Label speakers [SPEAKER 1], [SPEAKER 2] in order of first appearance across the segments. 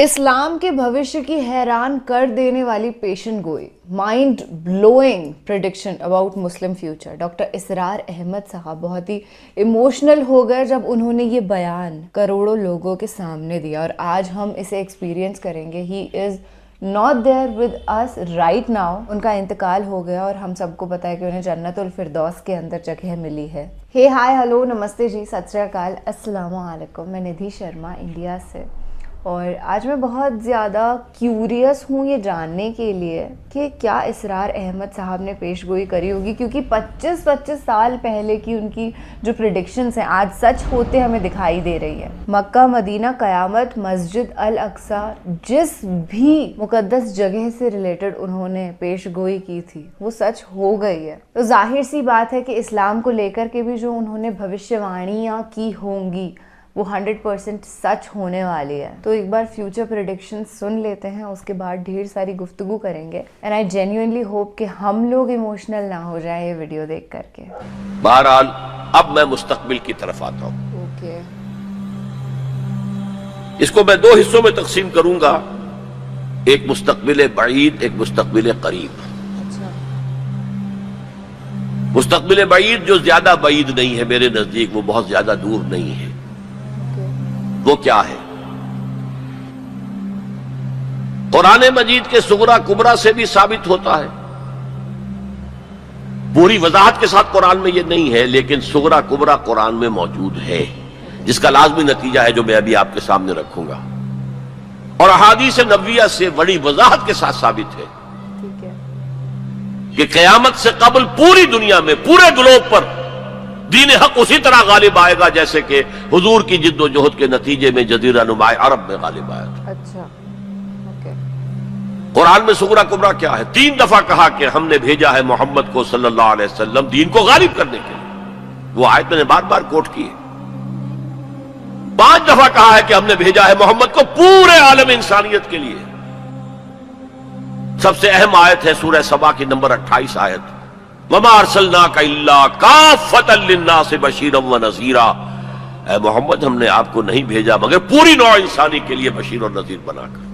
[SPEAKER 1] اسلام کے بھوشیہ کی حیران کر دینے والی پیشن گوئی mind blowing prediction about Muslim future. Doctor Israr Ahmed صاحب بہت ہی ایموشنل ہو گئے جب انہوں نے یہ بیان کروڑوں لوگوں کے سامنے دیا، اور آج ہم اسے ایکسپیرینس کریں گے. ہی از not there with us right now. ان کا انتقال ہو گیا اور ہم سب کو پتا ہے کہ انہیں جنت الفردوس کے اندر جگہ ملی ہے. ہے ہائے ہلو نمستے جی، ست سری اکال، السلام علیکم. میں ندھی شرما انڈیا سے، اور آج میں بہت زیادہ کیوریس ہوں یہ جاننے کے لیے کہ کیا اسرار احمد صاحب نے پیش گوئی کری ہوگی، کیونکہ 25 سال پہلے کی ان کی جو پریڈکشنز ہیں آج سچ ہوتے ہمیں دکھائی دے رہی ہے. مکہ، مدینہ، قیامت، مسجد الاقصیٰ، جس بھی مقدس جگہ سے ریلیٹڈ انہوں نے پیش گوئی کی تھی وہ سچ ہو گئی ہے. تو ظاہر سی بات ہے کہ اسلام کو لے کر کے بھی جو انہوں نے بھوشیہ وانیاں کی ہوں گی وہ 100% سچ ہونے والی ہے. تو ایک بار فیوچر پریڈکشن سن لیتے ہیں، اس کے بعد ڈھیر ساری گفتگو کریں گے. اینڈ آئی جینیوئنلی ہوپ کہ ہم لوگ ایموشنل نہ ہو جائیں یہ ویڈیو دیکھ کر کے.
[SPEAKER 2] بہرحال اب میں مستقبل کی طرف آتا ہوں.
[SPEAKER 1] اوکے،
[SPEAKER 2] اس کو میں 2 حصوں میں تقسیم کروں گا، ایک مستقبل بعید، ایک مستقبل قریب.
[SPEAKER 1] اچھا،
[SPEAKER 2] مستقبل بعید جو زیادہ بعید نہیں ہے میرے نزدیک، وہ بہت زیادہ دور نہیں ہے. وہ کیا ہے؟ قرآن مجید کے صغرا کبرا سے بھی ثابت ہوتا ہے. پوری وضاحت کے ساتھ قرآن میں یہ نہیں ہے، لیکن صغرا کبرا قرآن میں موجود ہے، جس کا لازمی نتیجہ ہے جو میں ابھی آپ کے سامنے رکھوں گا، اور احادیث نبویہ سے بڑی وضاحت کے ساتھ ثابت ہے
[SPEAKER 1] ٹھیک ہے
[SPEAKER 2] کہ قیامت سے قبل پوری دنیا میں، پورے گلوب پر دین حق اسی طرح غالب آئے گا جیسے کہ حضور کی جد و جہد کے نتیجے میں جزیرہ نما عرب میں غالب آیا تھا.
[SPEAKER 1] اچھا، اوکے.
[SPEAKER 2] قرآن میں صغرا کبرا کیا ہے؟ 3 دفعہ کہا کہ ہم نے بھیجا ہے محمد کو صلی اللہ علیہ وسلم دین کو غالب کرنے کے لیے. وہ آیت میں نے بار بار کوٹ کی ہے. 5 دفعہ کہا ہے کہ ہم نے بھیجا ہے محمد کو پورے عالم انسانیت کے لیے. سب سے اہم آیت ہے سورہ سبا کی نمبر 28 آیت، وَمَا أَرْسَلْنَاكَ إِلَّا كَافَّةً لِلنَّاسِ بَشِيرًا وَنَذِيرًا. اے محمد، ہم نے آپ کو نہیں بھیجا مگر پوری نوع انسانی کے لیے بشیر اور نذیر بنا کر.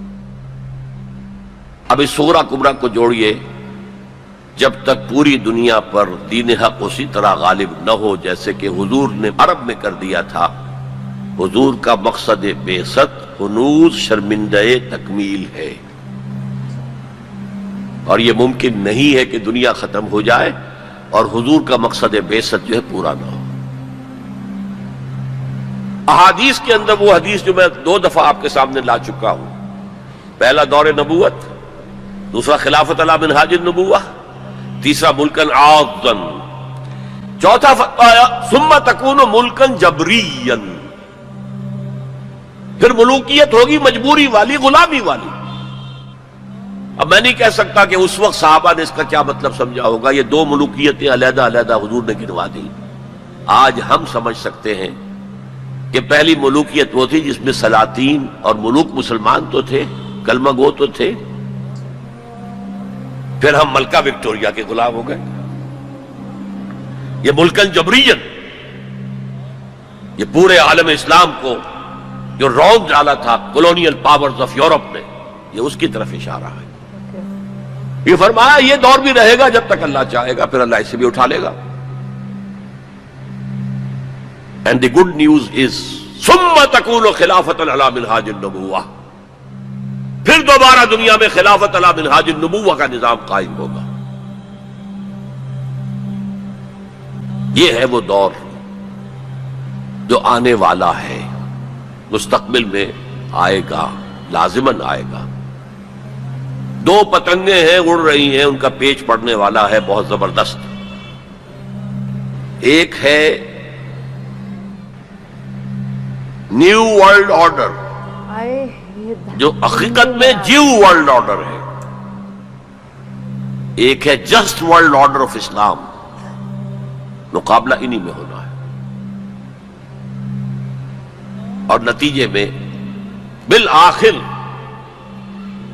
[SPEAKER 2] اب اس صغرا کبرا کو جوڑیے، جب تک پوری دنیا پر دین حق اسی طرح غالب نہ ہو جیسے کہ حضور نے عرب میں کر دیا تھا. حضور کا مقصد بعثت ہنوز شرمندہ تکمیل ہے، اور یہ ممکن نہیں ہے کہ دنیا ختم ہو جائے اور حضور کا مقصد بعثت جو ہے پورا نہ ہو. احادیث کے اندر وہ حدیث جو میں 2 دفعہ آپ کے سامنے لا چکا ہوں، پہلا دور نبوت، دوسرا خلافت علی منہاج النبوہ، تیسرا ملکن عاضا، چوتھا فتوایا ثم تکون ملکن جبریا. پھر ملوکیت ہوگی مجبوری والی، غلامی والی. اب میں نہیں کہہ سکتا کہ اس وقت صحابہ نے اس کا کیا مطلب سمجھا ہوگا. یہ 2 ملوکیتیں علیحدہ علیحدہ حضور نے گنوا دی. آج ہم سمجھ سکتے ہیں کہ پہلی ملوکیت وہ تھی جس میں سلاطین اور ملوک مسلمان تو تھے، کلمہ گو تو تھے. پھر ہم ملکہ وکٹوریہ کے غلام ہو گئے. یہ ملکن جبریت، یہ پورے عالم اسلام کو جو رونق ڈالا تھا کولونیل پاورز آف یورپ نے، یہ اس کی طرف اشارہ ہے. یہ فرمایا یہ دور بھی رہے گا جب تک اللہ چاہے گا، پھر اللہ اسے بھی اٹھا لے گا. And the good news is ثم تکون خلافت علی منہاج النبوہ. پھر دوبارہ دنیا میں خلافت علی منہاج النبوہ کا نظام قائم ہوگا. یہ ہے وہ دور جو آنے والا ہے، مستقبل میں آئے گا، لازماً آئے گا. 2 پتنگیں ہیں اڑ رہی ہیں، ان کا پیچ پڑنے والا ہے بہت زبردست. ایک ہے نیو ورلڈ آرڈر جو حقیقت میں جیو ورلڈ آرڈر ہے، ایک ہے جسٹ ورلڈ آرڈر آف اسلام. مقابلہ انہی میں ہونا ہے، اور نتیجے میں بالآخر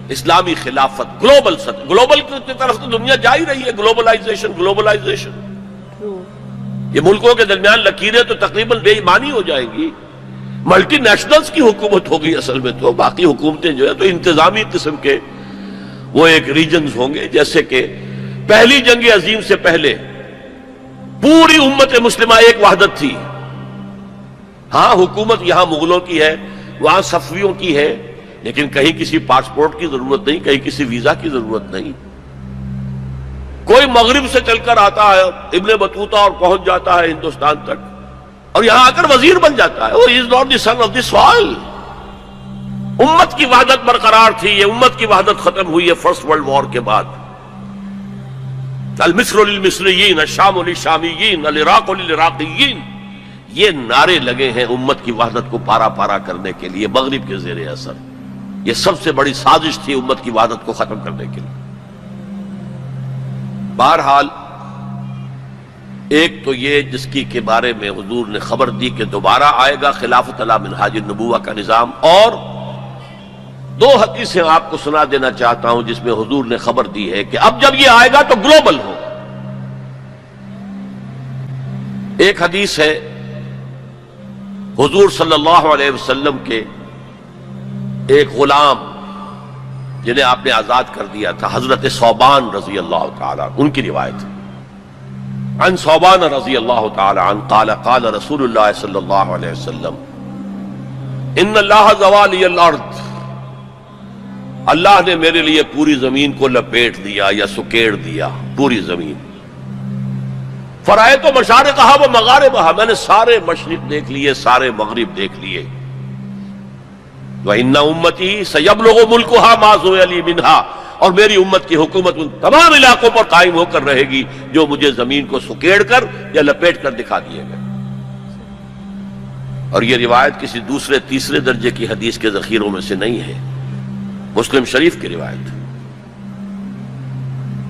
[SPEAKER 2] اسلامی خلافت گلوبل کی طرف تو دنیا جا ہی رہی ہے. گلوبلائزیشن یہ ملکوں کے درمیان لکیریں تو تقریباً بے ایمانی ہو جائیں گی، ملٹی نیشنلز کی حکومت ہوگی اصل میں، تو باقی حکومتیں جو ہے تو انتظامی قسم کے وہ ایک ریجنز ہوں گے. جیسے کہ پہلی جنگ عظیم سے پہلے پوری امت مسلمہ ایک وحدت تھی. ہاں حکومت یہاں مغلوں کی ہے، وہاں صفویوں کی ہے، لیکن کہیں کسی پاسپورٹ کی ضرورت نہیں، کہیں کسی ویزا کی ضرورت نہیں. کوئی مغرب سے چل کر آتا ہے ابن بطوطہ اور پہنچ جاتا ہے ہندوستان تک اور یہاں آ کر وزیر بن جاتا ہے. وہ is not the son of the soil. امت کی وحدت برقرار تھی. یہ امت کی وحدت ختم ہوئی ہے فرسٹ ورلڈ وار کے بعد. المصر للمصریین، الشام للشامیین، العراق للعراقیین، یہ نعرے لگے ہیں امت کی وحدت کو پارا پارا کرنے کے لیے مغرب کے زیر اثر. یہ سب سے بڑی سازش تھی امت کی وحدت کو ختم کرنے کے لیے. بہرحال ایک تو یہ جس کی کے بارے میں حضور نے خبر دی کہ دوبارہ آئے گا خلافت علی منہاج النبوہ کا نظام، اور دو حدیثیں آپ کو سنا دینا چاہتا ہوں جس میں حضور نے خبر دی ہے کہ اب جب یہ آئے گا تو گلوبل ہو. ایک حدیث ہے حضور صلی اللہ علیہ وسلم کے ایک غلام جنہیں آپ نے آزاد کر دیا تھا، حضرت ثوبان رضی اللہ تعالیٰ، ان کی روایت ہے. عن ثوبان رضی اللہ تعالیٰ عنہ قال قال رسول اللہ صلی اللہ علیہ وسلم ان اللہ زوالی الارض، اللہ نے میرے لیے پوری زمین کو لپیٹ دیا یا سکیڑ دیا، پوری زمین. فرائے تو مشارقہا و مغاربہا، میں نے سارے مشرق دیکھ لیے، سارے مغرب دیکھ لیے. وَإِنَّ أُمَّتِي سَيَبْلُغُ مُلْكُهَا مَا زُوِّيَ لِي مِنْهَا، اور میری امت کی حکومت ان تمام علاقوں پر قائم ہو کر رہے گی جو مجھے زمین کو سکیڑ کر یا لپیٹ کر دکھا دیے گئے. اور یہ روایت کسی دوسرے تیسرے درجے کی حدیث کے ذخیروں میں سے نہیں ہے، مسلم شریف کی روایت ہے،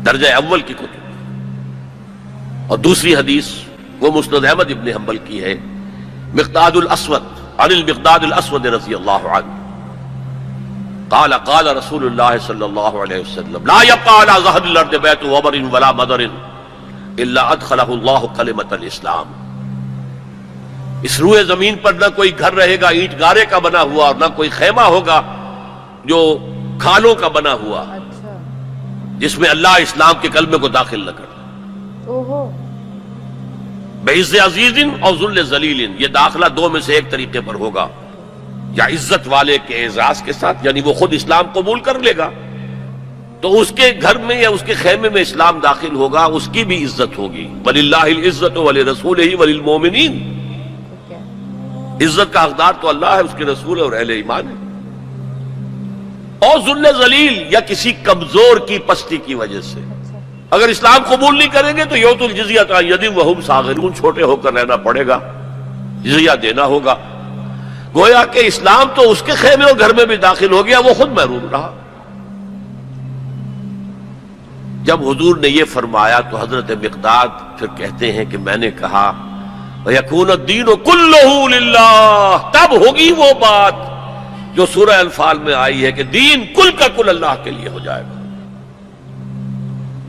[SPEAKER 2] درجہ اول کی کتب. اور دوسری حدیث وہ مسند احمد ابن حنبل کی ہے، مقداد الاسود عن المقداد الاسود رضی اللہ عنہ قال قال رسول اللہ صلی اللہ علیہ وسلم لا يبقى على ظهر الارض بيت وبر ولا مدر الا ادخله اللہ کلمۃ الاسلام. اس روئے زمین پر نہ کوئی گھر رہے گا اینٹ گارے کا بنا ہوا، اور نہ کوئی خیمہ ہوگا جو کھالوں کا بنا ہوا جس میں اللہ اسلام کے کلمے کو داخل نہ کر. بعز عزیز اور ذل ذلیل، یہ داخلہ دو میں سے ایک طریقے پر ہوگا، یا عزت والے کے اعزاز کے ساتھ، یعنی وہ خود اسلام قبول کر لے گا تو اس کے گھر میں یا اس کے خیمے میں اسلام داخل ہوگا، اس کی بھی عزت ہوگی. وَلِلَّهِ الْعِزَّةُ وَلِرَسُولِهِ وَلِلْمُؤْمِنِينَ، عزت کا حقدار تو اللہ ہے، اس کے رسول اور اہل ایمان ہے. اور ذل ذلیل یا کسی کمزور کی پستی کی وجہ سے، اگر اسلام قبول نہیں کریں گے تو یؤتوا الجزیۃ عن ید وہم صاغرون، چھوٹے ہو کر رہنا پڑے گا، جزیہ دینا ہوگا. گویا کہ اسلام تو اس کے خیمے اور گھر میں بھی داخل ہو گیا، وہ خود محروم رہا. جب حضور نے یہ فرمایا تو حضرت مقداد پھر کہتے ہیں کہ میں نے کہا وَيَكُونَ الدِّينُ كُلُّهُ لِلَّهِ، تب ہوگی وہ بات جو سورہ انفال میں آئی ہے کہ دین کل کا کل اللہ کے لیے ہو جائے گا.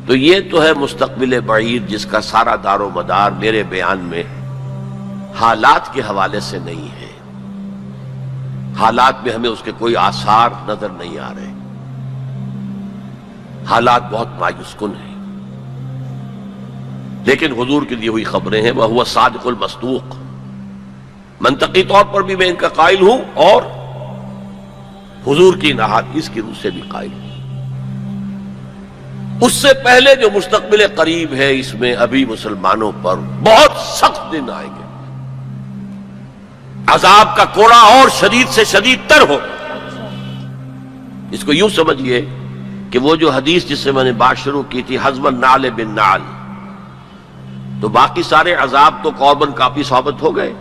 [SPEAKER 2] تو یہ تو ہے مستقبل بعید جس کا سارا دار و مدار میرے بیان میں حالات کے حوالے سے نہیں ہے. حالات میں ہمیں اس کے کوئی آثار نظر نہیں آ رہے، حالات بہت مایوس کن ہیں. لیکن حضور کی دی ہوئی خبریں ہیں، وَهُوَ الصَّادِقُ الْمَصْدُوقُ، منطقی طور پر بھی میں ان کا قائل ہوں اور حضور کی ان احادیث کی روح سے بھی قائل ہوں. اس سے پہلے جو مستقبل قریب ہے اس میں ابھی مسلمانوں پر بہت سخت دن آئیں گے، عذاب کا کوڑا اور شدید سے شدید تر ہو. اس کو یوں سمجھیے کہ وہ جو حدیث جس سے میں نے بات شروع کی تھی حزب النعل بالنعل، تو باقی سارے عذاب تو کاربن کاپی ثابت ہو گئے.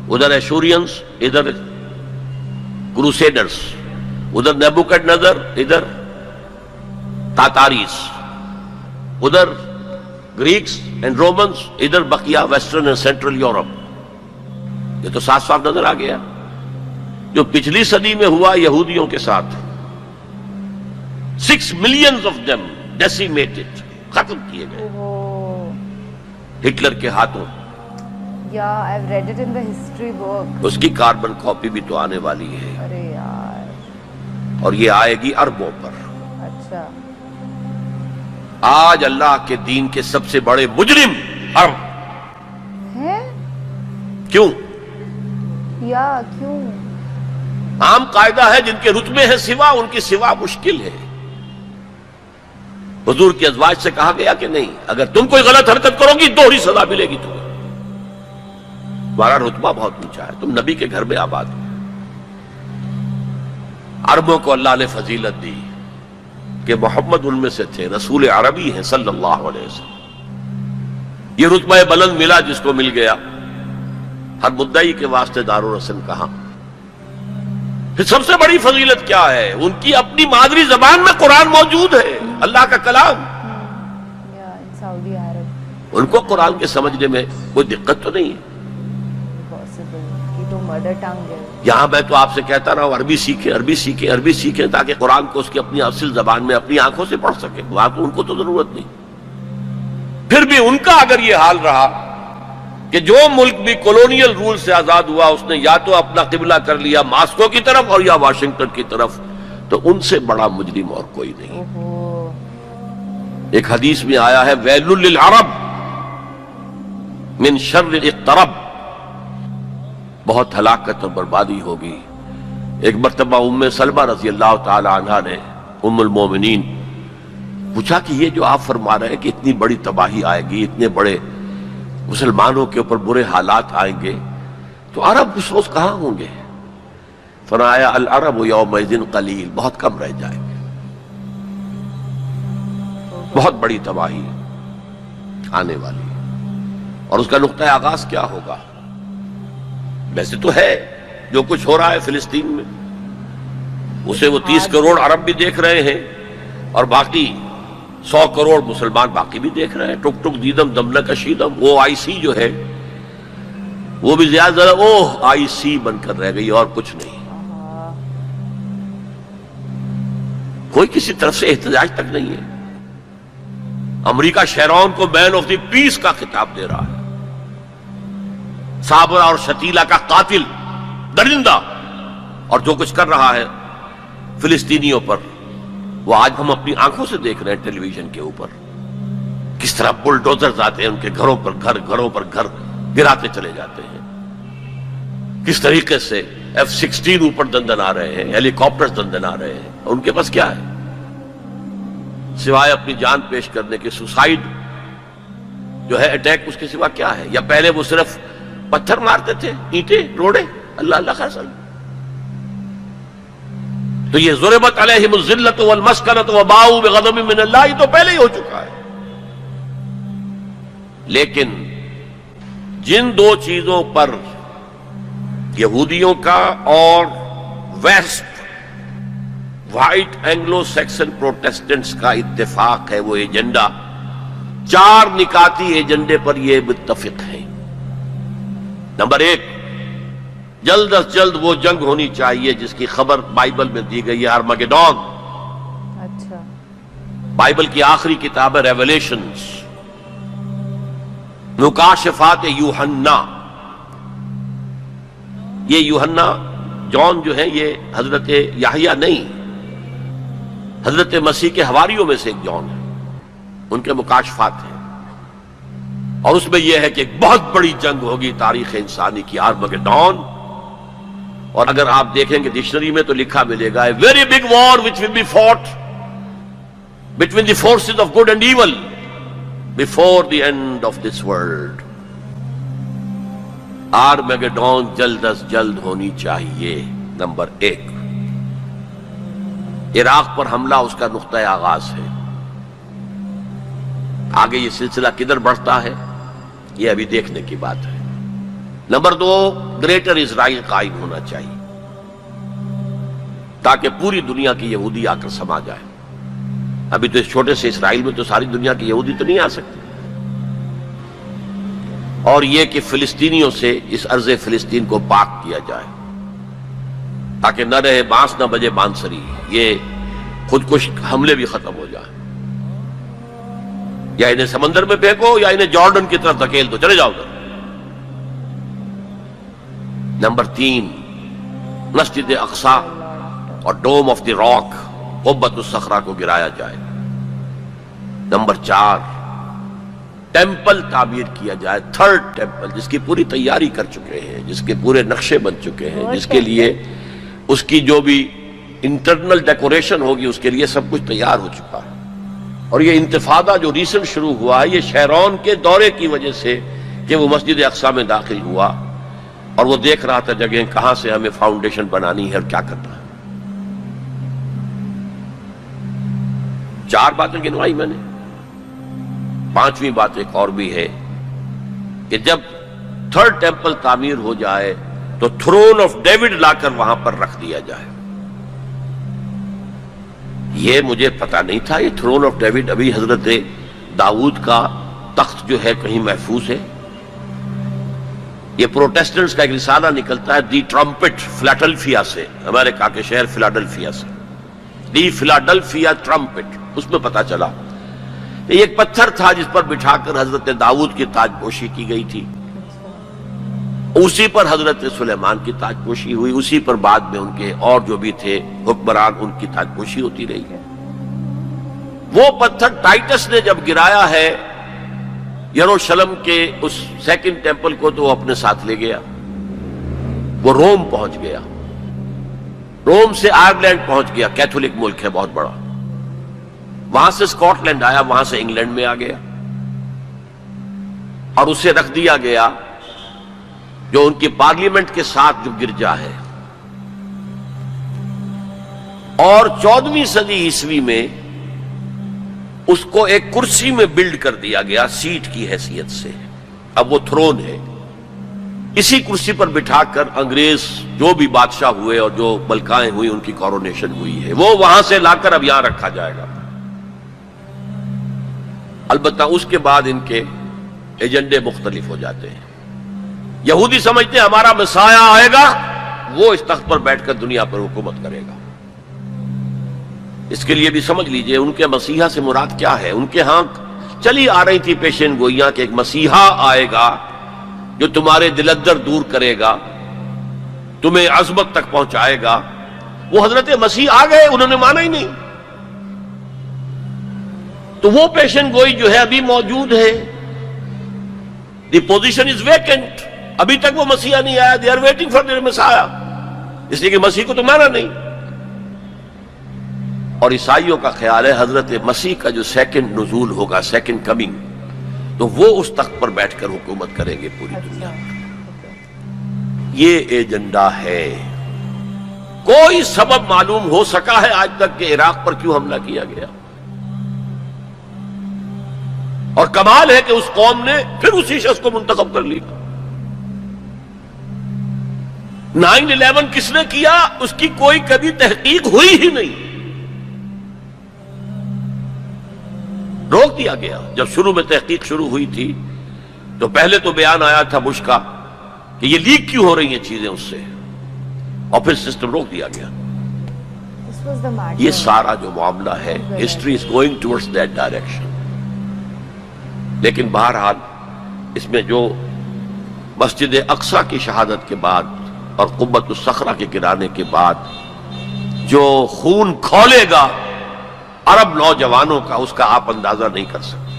[SPEAKER 2] ادھر ایشورینز، ادھر کروسیڈرز، ادھر نیبوکڈنیزر، ادھر تاتاریز، ادھر گریکس اینڈ رومنز، ادھر بقیہ ویسٹرن اینڈ سینٹرل یورپ. یہ تو صاف صاف نظر آ گیا جو پچھلی صدی میں ہوا یہودیوں کے ساتھ. 6 million of them decimated، ختم کیے گئے ہٹلر کے ہاتھوں.
[SPEAKER 1] Yeah, I've read it in the history book.
[SPEAKER 2] اس کی کاربن کاپی بھی تو آنے والی ہے،
[SPEAKER 1] ارے یار،
[SPEAKER 2] اور یہ آئے گی اربوں پر۔
[SPEAKER 1] اچھا،
[SPEAKER 2] آج اللہ کے دین کے سب سے بڑے مجرم عرب۔
[SPEAKER 1] ہے؟
[SPEAKER 2] کیوں؟
[SPEAKER 1] یا کیوں؟
[SPEAKER 2] عام قاعدہ ہے جن کے رتبے ہیں سوا، ان کی سوا مشکل ہے۔ حضور کی ازواج سے کہا گیا کہ نہیں، اگر تم کوئی غلط حرکت کرو گی دوہری سزا ملے گی تمہیں، تمہارا رتبہ بہت اونچا ہے، تم نبی کے گھر میں آباد ہو۔ عربوں کو اللہ نے فضیلت دی کہ محمد ان میں سے تھے، رسول عربی ہیں صلی اللہ علیہ وسلم۔ یہ رتبہ بلند ملا جس کو مل گیا، ہر مدعی کے واسطے دار و رسن کہاں۔ پھر سب سے بڑی فضیلت کیا ہے؟ ان کی اپنی مادری زبان میں قرآن موجود ہے، اللہ کا کلام۔
[SPEAKER 1] یا سعودی عرب
[SPEAKER 2] ان کو قرآن کے سمجھنے میں کوئی دقت تو نہیں ہے۔
[SPEAKER 1] پاسبل کی تو مدر ٹنگ ہے۔
[SPEAKER 2] یہاں میں تو آپ سے کہتا رہا ہوں عربی سیکھیں، عربی سیکھیں، عربی سیکھیں، تاکہ قرآن کو اس کی اپنی اصل زبان میں اپنی آنکھوں سے پڑھ سکیں۔ وہاں تو ان کو تو ضرورت نہیں۔ پھر بھی ان کا اگر یہ حال رہا کہ جو ملک بھی کولونیل رول سے آزاد ہوا اس نے یا تو اپنا قبلہ کر لیا ماسکو کی طرف اور یا واشنگٹن کی طرف، تو ان سے بڑا مجرم اور کوئی نہیں۔
[SPEAKER 1] اوہو،
[SPEAKER 2] ایک حدیث میں آیا ہے ویل للعرب من شر اقترب، بہت ہلاکت اور بربادی ہوگی۔ ایک مرتبہ ام سلمہ رضی اللہ تعالی عنہا نے ام المومنین پوچھا کہ یہ جو آپ فرما رہے ہیں کہ اتنی بڑی تباہی آئے گی، اتنے بڑے مسلمانوں کے اوپر برے حالات آئیں گے، تو عرب اس روز کہاں ہوں گے؟ فرمایا العرب یومئذ قلیل، بہت کم رہ جائیں گے، بہت بڑی تباہی آنے والی ہے۔ اور اس کا نقطہ آغاز کیا ہوگا؟ ویسے تو ہے جو کچھ ہو رہا ہے فلسطین میں، اسے وہ 30 کروڑ عرب بھی دیکھ رہے ہیں اور باقی 100 کروڑ مسلمان باقی بھی دیکھ رہے ہیں۔ ٹک ٹک دیدم دم نکشیدم، وہ آئی سی جو ہے وہ بھی زیادہ آئی سی بن کر رہ گئی اور کچھ نہیں۔ کوئی کسی طرف سے احتجاج تک نہیں ہے۔ امریکہ شیرون کو مین آف دی پیس کا خطاب دے رہا ہے، صابرہ اور شتیلہ کا قاتل، درندہ، اور جو کچھ کر رہا ہے فلسطینیوں پر وہ آج ہم اپنی آنکھوں سے دیکھ رہے ہیں ٹیلی ویژن کے اوپر، کس طرح بلڈوزرز آتے ہیں ان کے گھروں پر گھر گراتے چلے جاتے ہیں، کس طریقے سے F-16 اوپر دندن آ رہے ہیں، ہیلی کاپٹر دندن آ رہے ہیں، اور ان کے پاس کیا ہے سوائے اپنی جان پیش کرنے کے؟ سوسائیڈ جو ہے اٹیک، اس کے سوا کیا ہے؟ یا پہلے وہ صرف پتھر مارتے تھے، اینٹیں روڑے، اللہ اللہ خاصا۔ تو یہ ضربت علیہم الذلۃ والمسکنۃ وباؤوا بغضب من اللہ تو پہلے ہی ہو چکا ہے۔ لیکن جن دو چیزوں پر یہودیوں کا اور west white Anglo Saxon Protestants کا اتفاق ہے، وہ ایجنڈا، 4 نکاتی ایجنڈے پر یہ متفق ہیں۔ نمبر 1، جلد از جلد وہ جنگ ہونی چاہیے جس کی خبر بائبل میں دی گئی ہے، ارمگیڈون۔
[SPEAKER 1] اچھا،
[SPEAKER 2] بائبل کی آخری کتاب ہے ریویلیشنز، مکاشفات یوحنا۔ یہ یوحنا جون جو ہے یہ حضرت یحییٰ نہیں، حضرت مسیح کے حواریوں میں سے ایک جون ہے، ان کے مکاشفات ہیں۔ اور اس میں یہ ہے کہ ایک بہت بڑی جنگ ہوگی تاریخ انسانی کی، ارمگیڈون۔ اور اگر آپ دیکھیں کہ ڈکشنری میں تو لکھا ملے گا a very big war which will be fought between the forces of good and evil before the end of this world۔ ارمگیڈون جلد از جلد ہونی چاہیے۔ نمبر 1، عراق پر حملہ اس کا نقطہ آغاز ہے۔ آگے یہ سلسلہ کدھر بڑھتا ہے یہ ابھی دیکھنے کی بات ہے۔ نمبر 2، گریٹر اسرائیل قائم ہونا چاہیے تاکہ پوری دنیا کی یہودی آ کر سما جائے۔ ابھی تو اس چھوٹے سے اسرائیل میں تو ساری دنیا کی یہودی تو نہیں آ سکتی۔ اور یہ کہ فلسطینیوں سے اس ارض فلسطین کو پاک کیا جائے تاکہ نہ رہے بانس نہ بجے بانسری، یہ خودکش حملے بھی ختم ہو جائیں۔ یا انہیں سمندر میں پھینکو یا انہیں جارڈن کی طرف دھکیل دو، چلے جاؤ ادھر۔ نمبر 3 مسجد اقصی اور ڈوم آف دی راک قبۃ الصخرہ کو گرایا جائے. نمبر 4 ٹیمپل تعمیر کیا جائے, 3rd ٹیمپل, جس کی پوری تیاری کر چکے ہیں, جس کے پورے نقشے بن چکے ہیں, جس کے لیے اس کی جو بھی انٹرنل ڈیکوریشن ہوگی اس کے لیے سب کچھ تیار ہو چکا ہے. اور یہ انتفاضہ جو ریسنٹ شروع ہوا ہے یہ شیرون کے دورے کی وجہ سے کہ وہ مسجد اقصی میں داخل ہوا اور وہ دیکھ رہا تھا جگہ کہاں سے ہمیں فاؤنڈیشن بنانی ہے اور کیا کرنا ہے. 4 باتیں گنوائی میں نے. 5ویں بات ایک اور بھی ہے کہ جب 3rd ٹیمپل تعمیر ہو جائے تو تھرون آف ڈیوڈ لا کر وہاں پر رکھ دیا جائے. یہ مجھے پتا نہیں تھا, یہ تھرون آف ڈیوڈ ابھی حضرت داؤد کا تخت جو ہے کہیں محفوظ ہے. یہ پروٹیسٹنٹس کا ایک رسالہ نکلتا ہے دی ٹرمپٹ فلاڈلفیا سے, امریکہ کے شہر فلاڈلفیا سے, دی فلاڈلفیا ٹرمپٹ. اس میں پتا چلا یہ ایک پتھر تھا جس پر بٹھا کر حضرت داؤد کی تاج پوشی کی گئی تھی, اسی پر حضرت سلیمان کی تاج پوشی ہوئی, اسی پر بعد میں ان کے اور جو بھی تھے حکمران ان کی تاج پوشی ہوتی رہی. وہ پتھر ٹائٹس نے جب گرایا ہے یروشلم کے اس 2nd ٹیمپل کو تو وہ اپنے ساتھ لے گیا. وہ روم پہنچ گیا, روم سے آئرلینڈ پہنچ گیا, کیتھولک ملک ہے بہت بڑا. وہاں سے اسکاٹ لینڈ آیا, وہاں سے انگلینڈ میں آ گیا اور اسے رکھ دیا گیا جو ان کی پارلیمنٹ کے ساتھ جو گرجا ہے. اور 14ویں صدی عیسوی میں اس کو ایک کرسی میں بلڈ کر دیا گیا سیٹ کی حیثیت سے. اب وہ تھرون ہے, اسی کرسی پر بٹھا کر انگریز جو بھی بادشاہ ہوئے اور جو ملکائیں ہوئی ان کی کورونیشن ہوئی ہے, وہ وہاں سے لا کر اب یہاں رکھا جائے گا. البتہ اس کے بعد ان کے ایجنڈے مختلف ہو جاتے ہیں. یہودی سمجھتے ہیں ہمارا مسیح آئے گا, وہ اس تخت پر بیٹھ کر دنیا پر حکومت کرے گا. اس کے لیے بھی سمجھ لیجئے ان کے مسیحا سے مراد کیا ہے. ان کے ہاں چلی آ رہی تھی پیشین گوئیاں کہ ایک مسیحا آئے گا جو تمہارے دل اندر دور کرے گا, تمہیں عظمت تک پہنچائے گا. وہ حضرت مسیح آ گئے, انہوں نے مانا ہی نہیں. تو وہ پیشن گوئی جو ہے ابھی موجود ہے. The position is vacant. ابھی تک وہ مسیحا نہیں آیا. They are waiting for their مسیحا, اس لیے کہ مسیح کو تو مانا نہیں. اور عیسائیوں کا خیال ہے حضرت مسیح کا جو 2nd نزول ہوگا, 2nd کمنگ, تو وہ اس تخت پر بیٹھ کر حکومت کریں گے پوری دنیا پر. یہ ایجنڈا ہے. کوئی سبب معلوم ہو سکا ہے آج تک کہ عراق پر کیوں حملہ کیا گیا؟ اور کمال ہے کہ اس قوم نے پھر اسی شخص کو منتخب کر لیا. 9/11 کس نے کیا اس کی کوئی کبھی تحقیق ہوئی ہی نہیں. روک دیا گیا. جب شروع میں تحقیق شروع ہوئی تھی تو پہلے تو بیان آیا تھا بش کا کہ یہ لیک کیوں ہو رہی ہیں چیزیں اس سے, اور پھر سسٹم روک دیا گیا. یہ سارا جو معاملہ ہے, history is going towards that direction. لیکن بہرحال اس میں جو مسجد اقصی کی شہادت کے بعد اور قبۃ الصخرہ کے گرانے کے بعد جو خون کھولے گا عرب نوجوانوں کا, اس کا آپ اندازہ نہیں کر سکتے.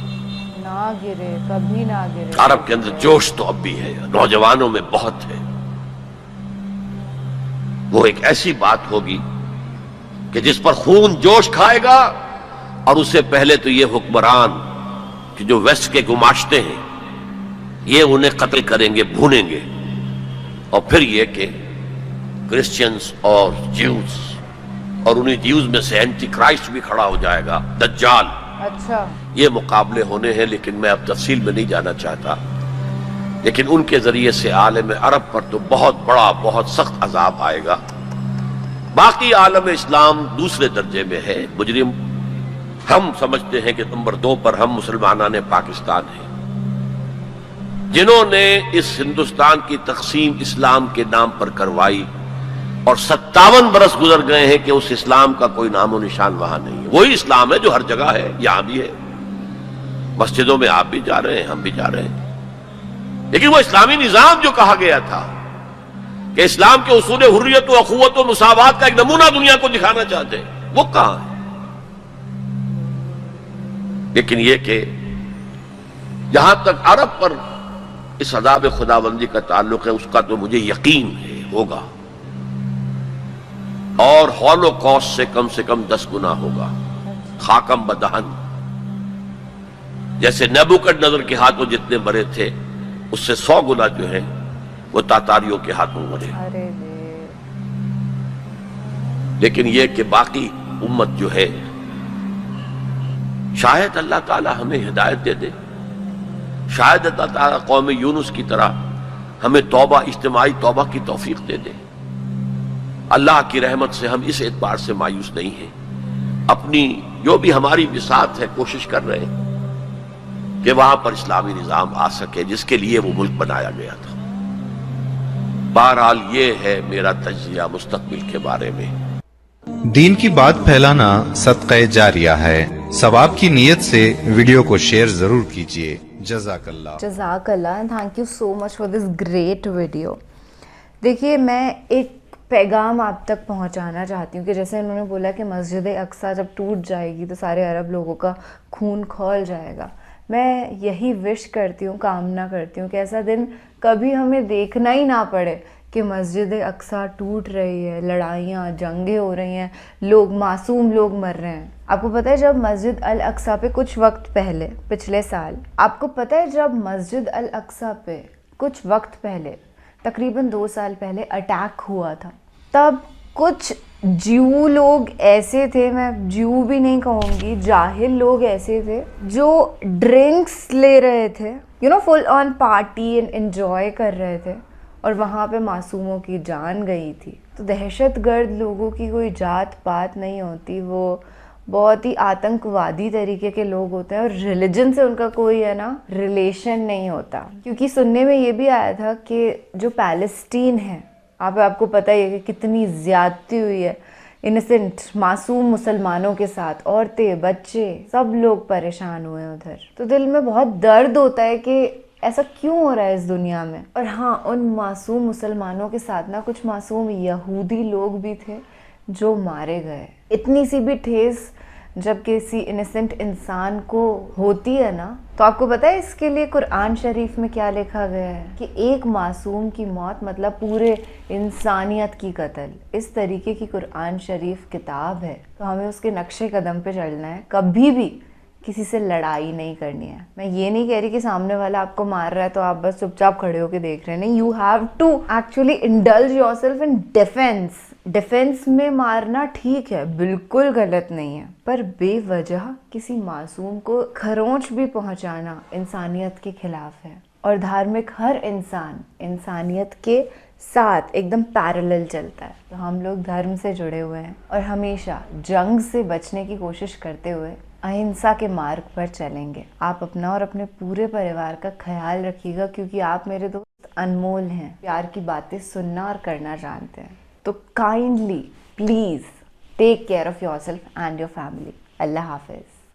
[SPEAKER 1] نہ گرے, کبھی نہ گرے.
[SPEAKER 2] عرب کے اندر جوش تو اب بھی ہے, نوجوانوں میں بہت ہے. وہ ایک ایسی بات ہوگی کہ جس پر خون جوش کھائے گا, اور اس سے پہلے تو یہ حکمران کہ جو ویسٹ کے گماشتے ہیں یہ انہیں قتل کریں گے, بھونیں گے. اور پھر یہ کہ کرسچنز اور جیوز, اور انہیں جیوز میں سے اینٹی کرائسٹ بھی کھڑا ہو جائے گا, دجال.
[SPEAKER 1] اچھا,
[SPEAKER 2] یہ مقابلے ہونے ہیں, لیکن میں اب تفصیل میں نہیں جانا چاہتا. لیکن ان کے ذریعے سے عالم عرب پر تو بہت بڑا, بہت سخت عذاب آئے گا. باقی عالم اسلام دوسرے درجے میں ہے, مجرم. ہم سمجھتے ہیں کہ نمبر 2 پر ہم مسلمانان پاکستان ہیں, جنہوں نے اس ہندوستان کی تقسیم اسلام کے نام پر کروائی, اور 57 برس گزر گئے ہیں کہ اس اسلام کا کوئی نام و نشان وہاں نہیں ہے. وہی اسلام ہے جو ہر جگہ ہے, یہاں بھی ہے. مسجدوں میں آپ بھی جا رہے ہیں, ہم بھی جا رہے ہیں. لیکن وہ اسلامی نظام جو کہا گیا تھا کہ اسلام کے اصول حریت و اخوت و مساوات کا ایک نمونہ دنیا کو دکھانا چاہتے ہیں، وہ کہاں ہے؟ لیکن یہ کہ جہاں تک عرب پر اس عذاب خداوندی کا تعلق ہے، اس کا تو مجھے یقین ہے ہوگا، اور ہولوکاسٹ سے کم 10 گنا ہوگا، خاکم بدہن، جیسے نیبوکڈنیزر کے ہاتھوں جتنے مرے تھے اس سے 100 گنا جو ہے وہ تاتاریوں کے ہاتھوں مرے۔ لیکن یہ کہ باقی امت جو ہے، شاید اللہ تعالی ہمیں ہدایت دے دے، شاید اللہ تعالی قوم یونس کی طرح ہمیں توبہ، اجتماعی توبہ کی توفیق دے دے۔ اللہ کی رحمت سے ہم اس اعتبار سے مایوس نہیں ہیں، اپنی جو بھی ہماری بساط ہے کوشش کر رہے ہیں کہ وہاں پر اسلامی نظام آ سکے جس کے لیے وہ ملک بنایا گیا تھا۔ بہرحال یہ ہے میرا تجزیہ مستقبل کے بارے میں۔
[SPEAKER 3] دین کی بات پھیلانا صدقہ جاریہ ہے، ثواب کی نیت سے ویڈیو کو شیئر ضرور کیجیے۔ جزاک اللہ۔
[SPEAKER 1] جزاک اللہ، thank you so much for this great video. دیکھیے، میں ایک پیغام آپ تک پہنچانا چاہتی ہوں کہ جیسے انہوں نے بولا کہ مسجد اقصیٰ جب ٹوٹ جائے گی تو سارے عرب لوگوں کا خون کھول جائے گا، میں یہی وش کرتی ہوں، کامنا کرتی ہوں کہ ایسا دن کبھی ہمیں دیکھنا ہی نہ پڑے کہ مسجد اقصیٰ ٹوٹ رہی ہے، لڑائیاں، جنگیں ہو رہی ہیں، لوگ، معصوم لوگ مر رہے ہیں۔ آپ کو پتہ ہے جب مسجد الاقصیٰ پہ کچھ وقت پہلے، پچھلے سال، آپ کو پتہ ہے جب مسجد الاقصیٰ پہ کچھ وقت پہلے، تقریباً 2 سال پہلے اٹیک ہوا تھا، تب کچھ جیو لوگ ایسے تھے، میں جیو بھی نہیں کہوں گی، جاہل لوگ ایسے تھے جو ڈرنکس لے رہے تھے، فل آن پارٹی اینڈ انجوائے کر رہے تھے، اور وہاں پہ معصوموں کی جان گئی تھی۔ تو دہشت گرد لوگوں کی کوئی جات پات نہیں ہوتی، وہ بہت ہی آتنکوادی طریقے کے لوگ ہوتے ہیں، اور ریلیجن سے ان کا کوئی ریلیشن نہیں ہوتا۔ کیونکہ سننے میں یہ بھی آیا تھا کہ جو پیلسٹین ہے، آپ کو پتہ ہی ہے کہ کتنی زیادتی ہوئی ہے انسنٹ معصوم مسلمانوں کے ساتھ، عورتیں، بچے، سب لوگ پریشان ہوئے ہیں ادھر۔ تو دل میں بہت درد ہوتا ہے کہ ایسا کیوں ہو رہا ہے اس دنیا میں۔ اور ہاں، ان معصوم مسلمانوں کے ساتھ کچھ معصوم یہودی لوگ بھی تھے جو مارے گئے۔ اتنی سی بھی ٹھیس جب کسی انسنٹ انسان کو ہوتی ہے تو آپ کو پتہ ہے اس کے لیے قرآن شریف میں کیا لکھا گیا ہے کہ ایک معصوم کی موت مطلب پورے انسانیت کی قتل۔ اس طریقے کی قرآن شریف کتاب ہے، تو ہمیں اس کے نقش قدم پہ چلنا ہے، کبھی بھی کسی سے لڑائی نہیں کرنی ہے۔ میں یہ نہیں کہہ رہی کہ سامنے والا آپ کو مار رہا ہے تو آپ بس چپ چاپ کھڑے ہو کے دیکھ رہے ہیں، نہیں، you have to actually indulge yourself in defence میں مارنا ٹھیک ہے، بالکل غلط نہیں ہے، پر بے وجہ کسی معصوم کو کھروچ بھی پہنچانا انسانیت کے خلاف ہے۔ اور دھارمک ہر انسان انسانیت کے ساتھ ایک دم پیرلل چلتا ہے۔ تو ہم لوگ دھرم سے جڑے ہوئے ہیں اور ہمیشہ جنگ سے بچنے کی کوشش کرتے ہوئے اہنسا کے مارگ پر چلیں گے۔ آپ اپنا اور اپنے پورے پریوار کا خیال رکھیے گا، کیونکہ آپ میرے دوست انمول ہیں، پیار کی باتیں سننا اور کرنا جانتے ہیں۔ تو kindly please take care of yourself and your family. اللہ حافظ۔